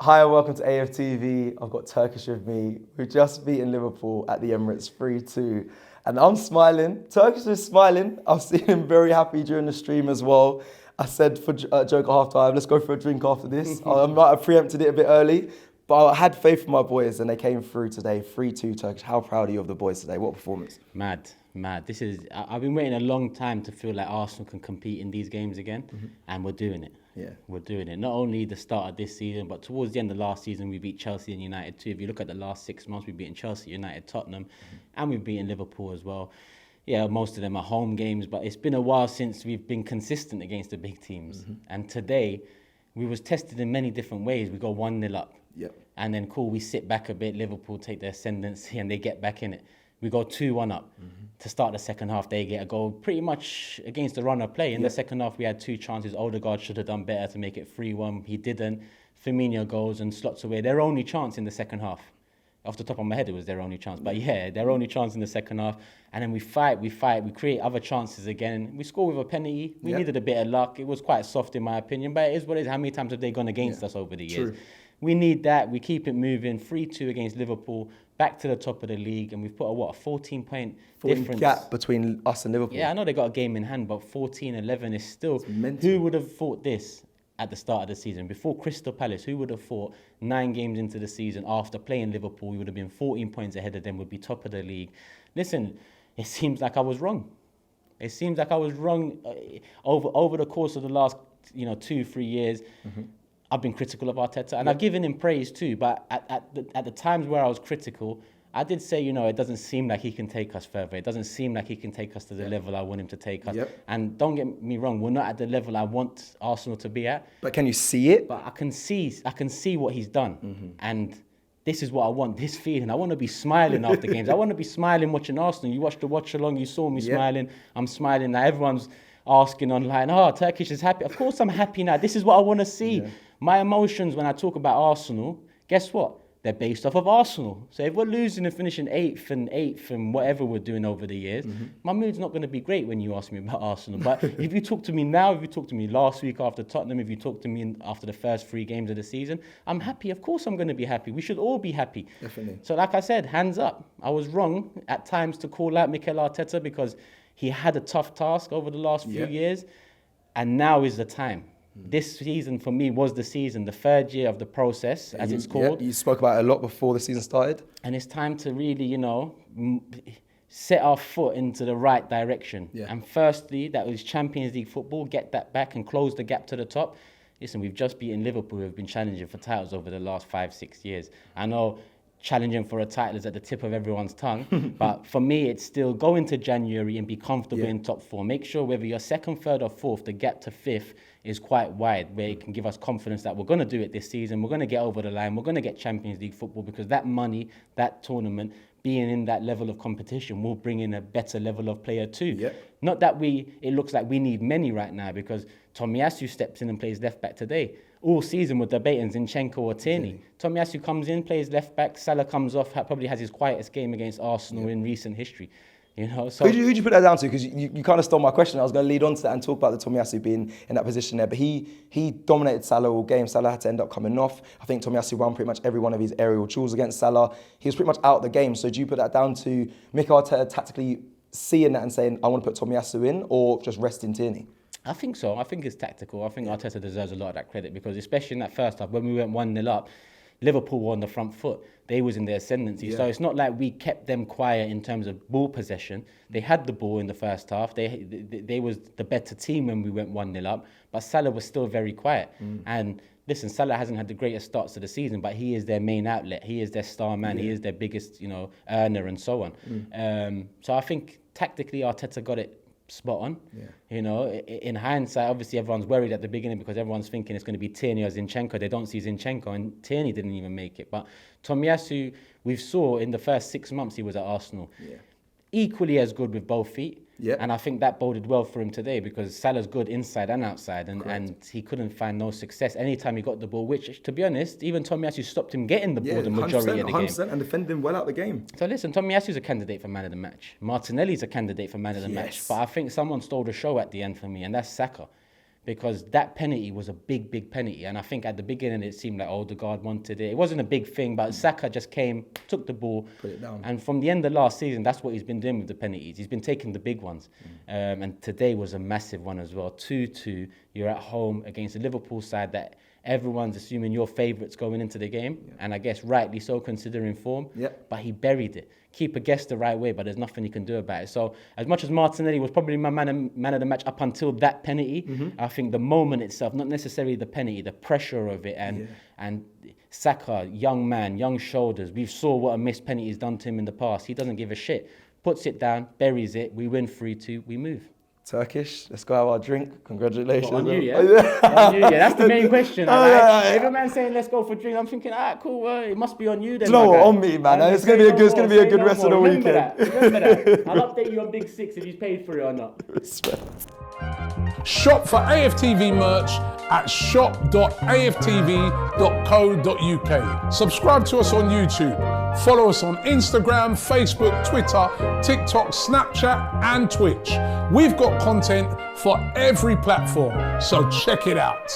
Hi and welcome to AFTV. I've got Turkish with me. We've just beaten Liverpool at the Emirates 3-2. And I'm smiling. Turkish is smiling. I've seen him very happy during the stream as well. I said for a joke at half time, let's go for a drink after this. I might have preempted it a bit early, but I had faith in my boys and they came through today. 3-2 Turkish. How proud are you of the boys today? What performance? Mad. I've been waiting a long time to feel like Arsenal can compete in these games again, and we're doing it. Yeah. We're doing it. Not only the start of this season, but towards the end of last season, we beat Chelsea and United too. If you look at the last 6 months, we've beaten Chelsea, United, Tottenham, and we've beaten Liverpool as well. Yeah, most of them are home games, but it's been a while since we've been consistent against the big teams. And today, we was tested in many different ways. We go 1-0 up. Yep. And then we sit back a bit. Liverpool take their ascendancy and they get back in it. We go 2-1 up. To start the second half, they get a goal pretty much against the run of play. In the second half, we had 2 chances. Odegaard should have done better to make it 3-1. He didn't. Firmino goes and slots away. Their only chance in the second half. Off the top of my head, it was their only chance. But yeah, their only chance in the second half. And then we fight, we create other chances again. We score with a penalty. We needed a bit of luck. It was quite soft in my opinion, but it is what it is. How many times have they gone against us over the years? True. We need that. We keep it moving. 3-2 against Liverpool, back to the top of the league, and we've put a 14-point difference. Gap between us and Liverpool. Yeah, I know they got a game in hand, but 14-11 is still. Who would have thought this at the start of the season? Before Crystal Palace, who would have thought 9 games into the season after playing Liverpool, we would have been 14 points ahead of them, would be top of the league? Listen, it seems like I was wrong. It seems like I was wrong over the course of the last 2-3 years. I've been critical of Arteta, and I've given him praise too. But at the times where I was critical, I did say, it doesn't seem like he can take us further. It doesn't seem like he can take us to the level I want him to take us. And don't get me wrong, we're not at the level I want Arsenal to be at. But can you see it? But I can see what he's done, and this is what I want. This feeling, I want to be smiling after games. I want to be smiling watching Arsenal. You watched the watch along, you saw me smiling. I'm smiling now. Everyone's asking online, Turkish is happy. Of course I'm happy now. This is what I want to see. My emotions when I talk about Arsenal, guess what? They're based off of Arsenal. So if we're losing and finishing 8th and whatever we're doing over the years, my mood's not going to be great when you ask me about Arsenal. But if you talk to me now, if you talk to me last week after Tottenham, if you talk to me after the first 3 games of the season, I'm happy. Of course I'm going to be happy. We should all be happy. Definitely. So like I said, hands up. I was wrong at times to call out Mikel Arteta because he had a tough task over the last few years, and now is the time. This season for me was the season, the 3rd year of the process, as it's called. You spoke about it a lot before the season started. And it's time to really, set our foot into the right direction. And firstly, that was Champions League football, get that back and close the gap to the top. Listen, we've just beaten Liverpool, who have been challenging for titles over the last 5-6 years. I know challenging for a title is at the tip of everyone's tongue, but for me, it's still go into January and be comfortable in top 4. Make sure whether you're 2nd, 3rd or 4th, the gap to 5th is quite wide, where it can give us confidence that we're going to do it this season, we're going to get over the line, we're going to get Champions League football, because that money, that tournament, being in that level of competition will bring in a better level of player too. Not that it looks like we need many right now, because Tomiyasu steps in and plays left back today. All season we're debating Zinchenko or Tierney. Tomiyasu comes in, plays left back. Salah comes off, probably has his quietest game against Arsenal in recent history. So who'd you put that down to? Because you kind of stole my question. I was going to lead on to that and talk about the Tomiyasu being in that position there. But he dominated Salah all game. Salah had to end up coming off. I think Tomiyasu won pretty much every one of his aerial duels against Salah. He was pretty much out of the game. So do you put that down to Mikel Arteta tactically seeing that and saying, I want to put Tomiyasu in, or just resting Tierney? I think so. I think it's tactical. I think Arteta deserves a lot of that credit, because especially in that first half, when we went 1-0 up, Liverpool were on the front foot. They was in their ascendancy. So it's not like we kept them quiet in terms of ball possession. They had the ball in the first half. They was the better team when we went 1-0 up. But Salah was still very quiet. And listen, Salah hasn't had the greatest starts to the season, but he is their main outlet. He is their star man. He is their biggest, earner and so on. So I think tactically Arteta got it spot on. In hindsight, obviously everyone's worried at the beginning because everyone's thinking it's going to be Tierney or Zinchenko. They don't see Zinchenko, and Tierney didn't even make it. But Tomiyasu, we've saw in the first 6 months he was at Arsenal. Equally as good with both feet. And I think that boded well for him today, because Salah's good inside and outside, and he couldn't find no success anytime he got the ball, which, to be honest, even Tomiyasu stopped him getting the ball the majority of the game. 100%, and defending well out the game. So listen, Tomiyasu's a candidate for man of the match. Martinelli's a candidate for man of the match. But I think someone stole the show at the end for me, and that's Saka. because that penalty was a big penalty. And I think at the beginning it seemed like, Odegaard wanted it. It wasn't a big thing, but Saka just came, took the ball. Put it down. And from the end of last season, that's what he's been doing with the penalties. He's been taking the big ones. And today was a massive one as well. 2-2, you're at home against a Liverpool side that everyone's assuming your favourites going into the game. Yeah. And I guess rightly so considering form. Yeah. But he buried it. Keeper guessed the right way, but there's nothing you can do about it. So as much as Martinelli was probably my man of the match up until that penalty, I think the moment itself, not necessarily the penalty, the pressure of it, and Saka, young man, young shoulders. We saw what a missed penalty has done to him in the past. He doesn't give a shit. Puts it down, buries it. We win 3-2. We move. Turkish, let's go have our drink. Congratulations. On you, yeah? On you, yeah. That's the main question. If a man's saying let's go for a drink, I'm thinking, cool. Well, it must be on you then. No, on me, man. It's gonna be a good rest of the weekend. Remember that. I'll update you on Big Six if he's paid for it or not. Respect. Shop for AFTV merch at shop.aftv.co.uk. Subscribe to us on YouTube. Follow us on Instagram, Facebook, Twitter, TikTok, Snapchat, and Twitch. We've got content for every platform, so check it out.